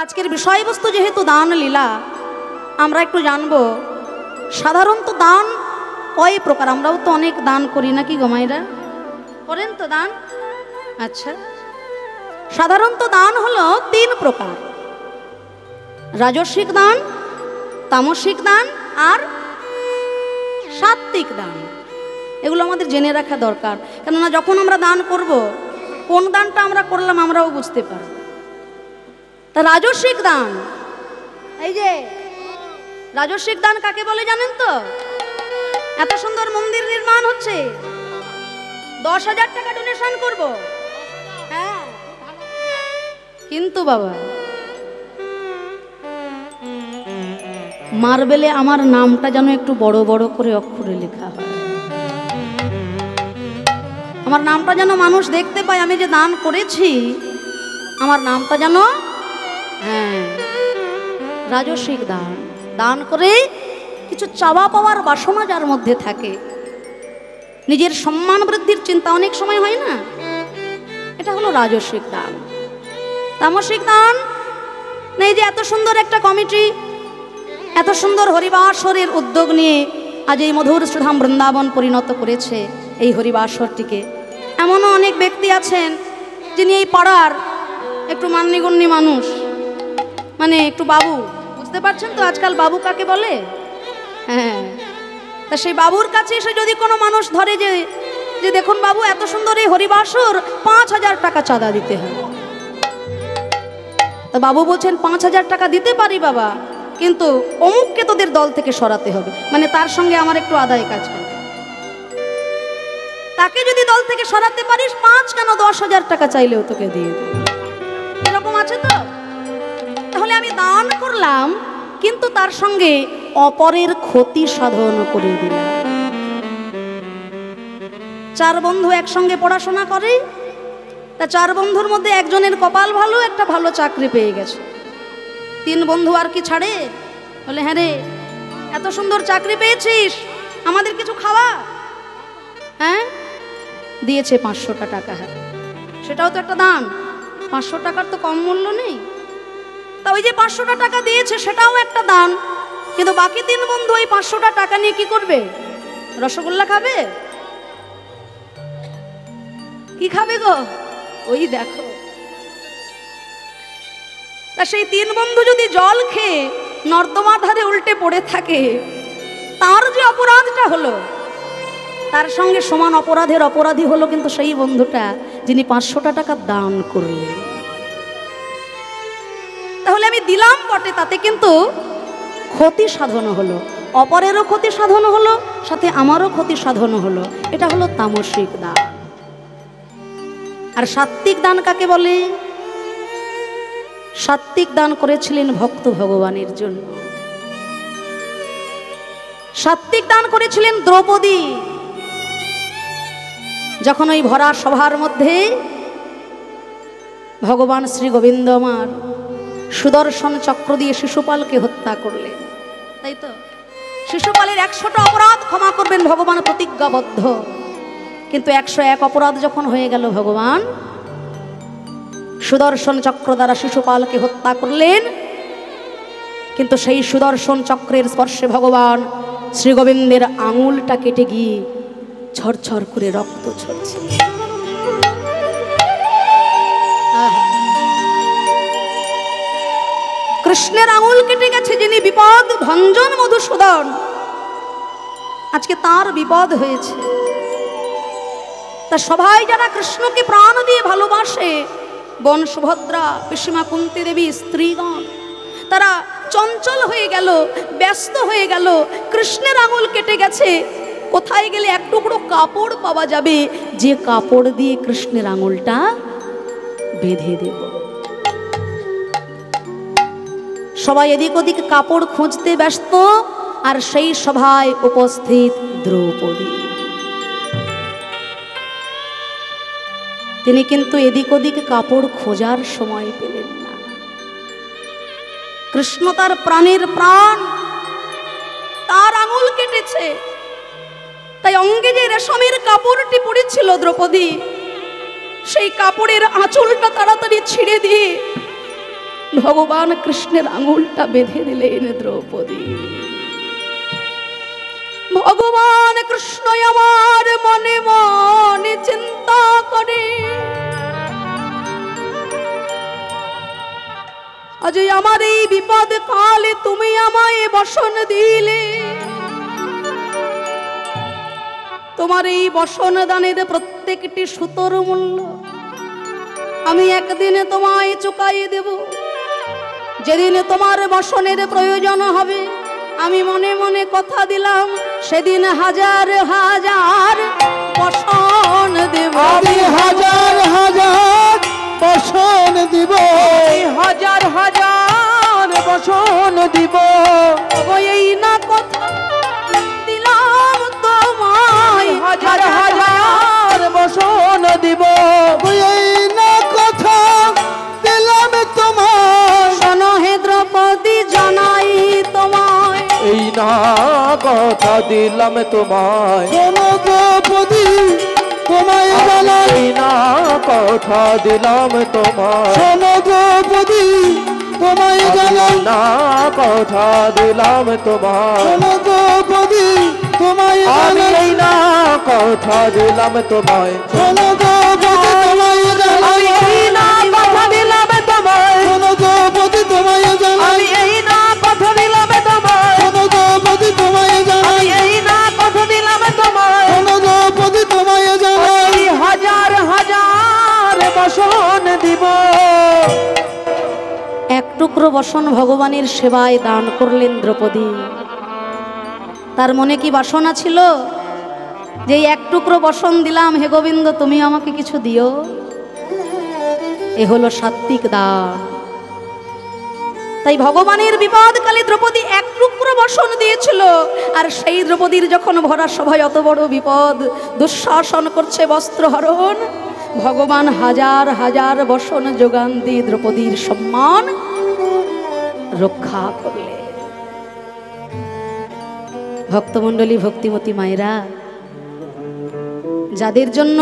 আজকের বিষয়বস্তু যেহেতু দান লীলা, আমরা একটু জানবো সাধারণত দান কয় প্রকার। আমরাও তো অনেক দান করি নাকি গো মায়েরা, করেন তো দান? আচ্ছা, সাধারণত দান হলো 3 প্রকার: রাজস্বিক দান, তামসিক দান আর সাত্ত্বিক দান। এগুলো আমাদের জেনে রাখা দরকার, কেননা যখন আমরা দান করব কোন দানটা আমরা করলাম আমরাও বুঝতে পারব। তা রাজস্বিক দান, এই যে রাজস্বিক দান কাকে বলে জানেন তো? এত সুন্দর মন্দির নির্মাণ হচ্ছে, 10,000 টাকা ডোনেশন করব। হ্যাঁ, কিন্তু বাবা মার্বেলে আমার নামটা যেন একটু বড় বড় করে অক্ষরে লেখা হয়, আমার নামটা যেন মানুষ দেখতে পায়, আমি যে দান করেছি আমার নামটা যেন। হ্যাঁ, রাজস্বিক দান, দান করে কিছু চাওয়া পাওয়ার বাসনা যার মধ্যে থাকে, নিজের সম্মান বৃদ্ধির চিন্তা অনেক সময় হয় না, এটা হলো রাজস্বিক দান। তামসিক দান নেই যে এত সুন্দর একটা কমিটি, এত সুন্দর হরিবাসরের উদ্যোগ নিয়ে আজ এই মধুর সুধাম বৃন্দাবন পরিণত করেছে এই হরিবাসরটিকে। এমনও অনেক ব্যক্তি আছেন যিনি এই পাড়ার একটু মান্যগণ্য মানুষ, মানে একটু বাবু, বুঝতে পারছেন তো আজকাল বাবু কাকে বলে? হ্যাঁ, তা সেই বাবুর কাছে এসে যদি কোনো মানুষ ধরে যে দেখুন বাবু এত সুন্দর এই হরিবাসর 5,000 টাকা চাঁদা দিতে হবে, তা বাবু বলছেন 5,000 টাকা দিতে পারি বাবা, কিন্তু অমুককে তোদের দল থেকে সরাতে হবে, মানে তার সঙ্গে আমার একটু আদায় কাজ করে, তাকে যদি দল থেকে সরাতে পারিস 5 কেন 10,000 টাকা চাইলেও তোকে দিয়ে দেব, এরকম আছে তো। তাহলে আমি দান করলাম কিন্তু তার সঙ্গে অপরের ক্ষতি সাধন করে দিলাম। 4 বন্ধু একসঙ্গে পড়াশোনা করে, তা 4 বন্ধুর মধ্যে একজনের কপাল ভালো, একটা ভালো চাকরি পেয়ে গেছে। 3 বন্ধু আর কি ছাড়ে, বলে হ্যাঁ রে এত সুন্দর চাকরি পেয়েছিস, আমাদের কিছু খাওয়া। হ্যাঁ, দিয়েছে 500টা টাকা। হ্যাঁ, সেটাও তো একটা দান, 500 টাকার তো কম মূল্য নেই। তা ওই যে 500টা টাকা দিয়েছে সেটাও একটা দান, কিন্তু বাকি 3 বন্ধু ওই 500টা টাকা নিয়ে কি করবে? রসগোল্লা খাবে? কি খাবে গো? ওই দেখো, তা সেই 3 বন্ধু যদি জল খেয়ে নর্দমার ধারে উল্টে পড়ে থাকে, তার যে অপরাধটা হলো তার সঙ্গে সমান অপরাধের অপরাধী হলো কিন্তু সেই বন্ধুটা যিনি 500টা টাকা দান করলেন। তাহলে আমি দিলাম বটে, তাতে কিন্তু ক্ষতি সাধন হলো, অপরেরও ক্ষতি সাধন হলো, সাথে আমারও ক্ষতি সাধন হলো। এটা হলো তামসিক দান। আর সাত্ত্বিক দান কাকে বলে? সাত্ত্বিক দান করেছিলেন ভক্ত ভগবানের জন্য। সাত্ত্বিক দান করেছিলেন দ্রৌপদী, যখন ওই ভরা সভার মধ্যে ভগবান শ্রী গোবিন্দ আমার সুদর্শন চক্র দিয়ে শিশুপালকে হত্যা করলেন, তাই তো? শিশুপালের 100টা অপরাধ ক্ষমা করবেন ভগবান প্রতিজ্ঞাবদ্ধ, কিন্তু 101 অপরাধ যখন হয়ে গেল ভগবান সুদর্শন চক্র দ্বারা শিশুপালকে হত্যা করলেন, কিন্তু সেই সুদর্শন চক্রের স্পর্শে ভগবান শ্রী গোবিন্দের আঙুলটা কেটে গিয়ে ঝরঝর করে রক্ত ঝরছে। কৃষ্ণের আঙুল কেটে গেছে, যিনি বিপদ ভঞ্জন মধুসূদন, আজকে তার বিপদ হয়েছে। তা সবাই যারা কৃষ্ণকে প্রাণ দিয়ে ভালোবাসে, বোন সুভদ্রা, পিসিমা কুন্তী দেবী, স্ত্রীগণ, তারা চঞ্চল হয়ে গেল, ব্যস্ত হয়ে গেল। কৃষ্ণের আঙুল কেটে গেছে, কোথায় গেলে এক টুকরো কাপড় পাওয়া যাবে যে কাপড় দিয়ে কৃষ্ণের আঙুলটা বেঁধে দেব। সবাই এদিক ওদিক কাপড় খুঁজতে ব্যস্ত, আর সেই সভায় উপস্থিত দ্রৌপদী। তিনি কিন্তু এদিক ওদিক কাপড় খোঁজার সময় পেলেন না। কৃষ্ণ তার প্রাণের প্রাণ, তার আঙুল কেটেছে, তাই অঙ্গে যে রেশমের কাপড়টি পড়েছিল দ্রৌপদী, সেই কাপড়ের আঁচলটা তাড়াতাড়ি ছিঁড়ে দিয়ে ভগবান কৃষ্ণের আঙুলটা বেঁধে দিলেন দ্রৌপদী। ভগবান কৃষ্ণ আমার মনে মনে চিন্তা করে, আজ আমার এই বিপদ কালে তুমি আমায় বসন দিলে, তোমার এই বসন দানের প্রত্যেকটি সুতোর মূল্য আমি একদিনে তোমায় চুকাই দেব। যেদিন তোমার বসনের প্রয়োজন হবে আমি মনে মনে কথা দিলাম, সেদিন হাজার হাজার বসন দেব। আমি হাজার হাজার বসন দিব, হাজার হাজার বসন দিব। এই না কথা দিলাম তোমায়, হাজার হাজার বসন দিব। এই না কথা দিলাম তোমায়, শোনো হে দ্রৌপদী জানাই তোমায়। এই না কথা দিলাম তোমায়, শোনো দ্রৌপদী তোমায় জানাই। এই না কথা দিলাম তোমায়, শোনো দ্রৌপদী তোমায় জানাই। না কথা দিলাম তোমায়, শোনো দ্রৌপদী তোমায় জানাই। এই না কথা দিলাম তোমায়, শোনো দ্রৌপদী তোমায় জানাই। এই না কথা দিলাম তোমায়, শোনো দ্রৌপদী তোমায় জানাই। এই না কথা দিলাম তোমায়, শোনো দ্রৌপদী তোমায় জানাই। এই না কথা দিলাম তোমায়, শোনো দ্রৌপদী তোমায় জানাই। হাজার হাজার বসন দিব। এক টুকরো বসন ভগবানের সেবায় দান করলেন দ্রৌপদী। তার মনে কি বাসনা ছিল যে এক টুকরো বসন দিলাম, হে গোবিন্দ তুমি আমাকে কিছু দিও? এ হলো সাত্বিক দান। তাই ভগবানের বিপদকালে দ্রৌপদী এক টুকরো বসন দিয়েছিল। আর সেই দ্রৌপদীর যখন ভরা সভায় অত বড় বিপদ, দুঃশাসন করছে, বস্ত্রহরণ, ভগবান হাজার হাজার বসন যোগান দিয়ে দ্রৌপদীর সম্মান রক্ষা করলে। ভক্তমণ্ডলী, ভক্তিমতী মায়েরা, যাদের জন্য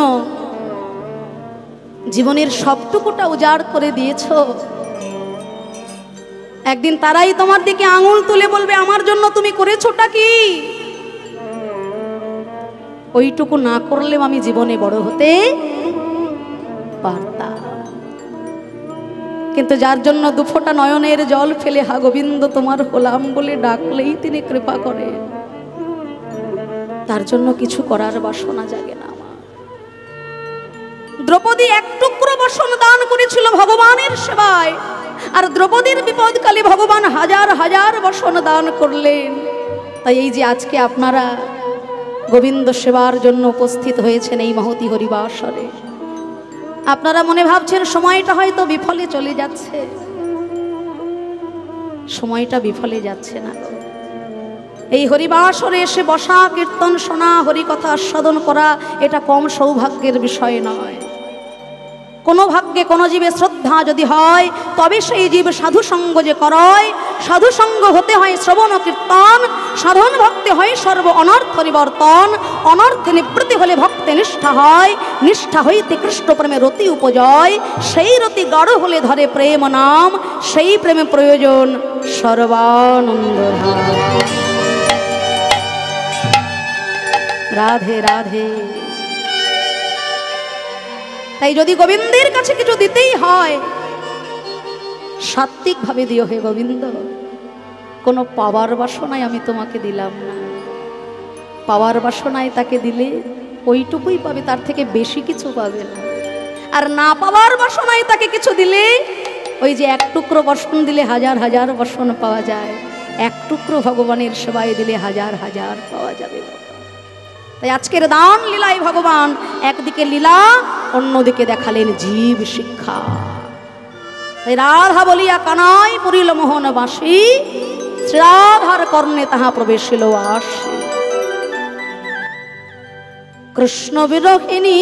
জীবনের সবটুকুটা উজাড় করে দিয়েছ, একদিন তারাই তোমার দিকে আঙুল তুলে বলবে আমার জন্য তুমি করেছোটা কি? ওইটুকু না করলেও আমি জীবনে বড় হতে পারতাম। কিন্তু যার জন্য দুফোঁটা নয়নের জল ফেলে হা গোবিন্দ তোমার হলাম বলে ডাকলেই তিনি কৃপা করে, তার জন্য কিছু করার বাসনা জাগে না আমার। দ্রৌপদী এক টুকরো বসন দান করেছিল ভগবানের সেবায়, আর দ্রৌপদীর বিপদকালে ভগবান হাজার হাজার বসন দান করলেন। তাই এই যে আজকে আপনারা গোবিন্দ সেবার জন্য উপস্থিত হয়েছেন এই মহতি হরিবাসরে, আপনারা মনে ভাবছেন সময়টা হয়তো বিফলে চলে যাচ্ছে। সময়টা বিফলে যাচ্ছে না। এই হরিবাসরে এসে বসা, কীর্তন শোনা, হরিকথা আস্বাদন করা এটা কম সৌভাগ্যের বিষয় নয়। কোনো ভাগ্যে কোনো জীবে শ্রদ্ধা যদি হয় তবে সেই জীব সাধুসঙ্গ যে করয়, সাধুসঙ্গ হতে হয় শ্রবণ কীর্তন, সাধন ভক্তি হয় সর্ব অনর্থ নিবর্তন, অনর্থে নিবৃত্তি হলে ভক্তে নিষ্ঠা হয়, নিষ্ঠা হইতে কৃষ্ণ প্রেমে রতি উপজয়, সেই রতি গাঢ় হলে ধরে প্রেম নাম, সেই প্রেমে প্রয়োজন সর্বানন্দ ধাম। রাধে রাধে। তাই যদি গোবিন্দের কাছে কিছু দিতেই হয় সাত্বিক ভাবে দিও হে গোবিন্দ। কোনো পাওয়ার বাসনায় আমি তোমাকে দিলাম না। পাওয়ার বাসনায় তাকে দিলে ওইটুকুই পাবে, তার থেকে বেশি কিছু পাবে না। আর না পাওয়ার বাসনায় তাকে কিছু দিলে, ওই যে এক টুকরো বসন দিলে হাজার হাজার বসন পাওয়া যায়, এক টুকরো ভগবানের সেবায় দিলে হাজার হাজার পাওয়া যাবে। তাই আজকের দান লীলায় ভগবান একদিকে লীলা, অন্যদিকে দেখালেন জীব শিক্ষা। তাই রাধা বলিয়া কানাই পুরিল মোহন বাসী, শ্রীরাধার কর্ণে তাহা প্রবেশিল আসি। কৃষ্ণ বিরোহিণী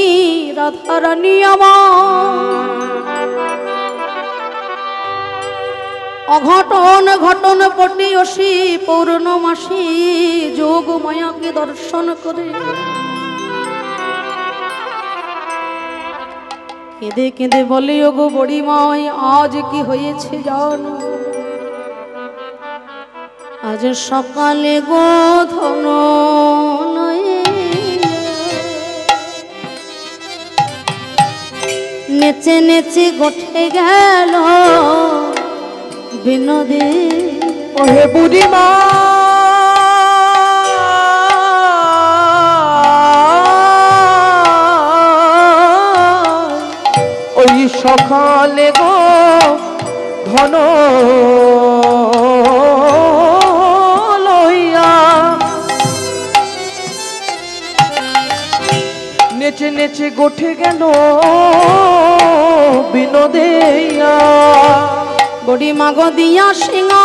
রাধারানী আমার, অঘটন ঘটন পটিয়সী পৌর্ণমাসী, যোগ মায়াকে দর্শন করে কেঁদে কেঁদে বলে ওগো বুড়িমাই আজ কি হয়েছে জানো? আজ সকালে গো ধন নেচে নেচে গঠে গেল বিনোদে। ওহে বুড়িমা ওই সকালে গো ধন লইয়া নেচে নেচে গঠে গেল বিনোদিয়া। বুড়িমা গো দিয়া সিংহা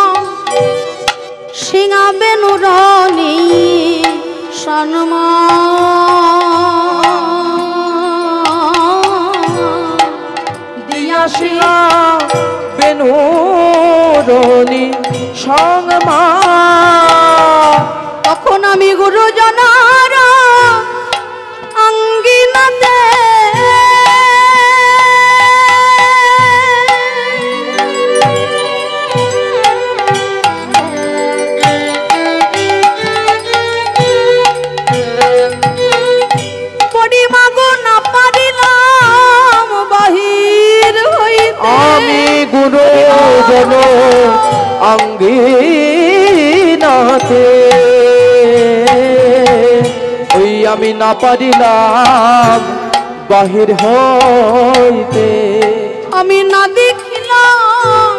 সিংহা বেনুরনি সন্মা দিয়া সিংহা বেনুরনি সংমা। তখন আমি গুরুজনার অঙ্গিনাতে আমি গুরুজন অঙ্গিনাতে ওই আমি না পারিলাম বাহির হইতে। আমি না দেখিলাম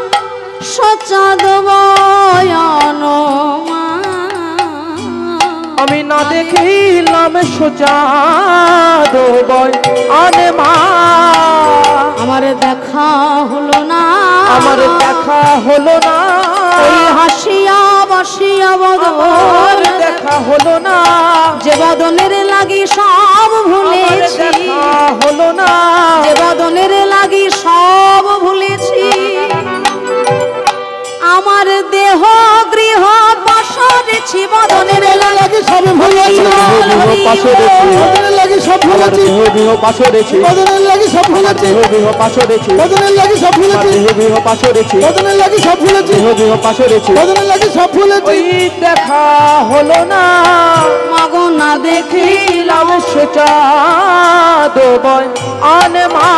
সচাদ বয়ান আমি না দেখিলাম সচাদ বয়ান মা। আমার দেখা হলো না, আমার দেখা হলো না, ওই হাসিয়া বাসিয়া বদন দেখা হলো না, যে বদনের লাগি সব ভুলেছি, দেখা হলো না, যে বদনের লাগি সব ভুলেছি। আমার দেহ গৃহ পাশরেছি বদনের লাগি সব ভুলেছি, বদনের লাগি সব ভুলেছি, দেহ পাশরেছি বদনের লাগি সব ভুলেছি, দেহ পাশরেছি বদনের লাগি সব ভুলেছি, দেহ পাশরেছি বদনের লাগি সব ভুলেছি, দেহ পাশরেছি বদনের লাগি সব ভুলেছি। দেখা হলো না, মাগো না দেখিলাম সচাদ বয়ান মা।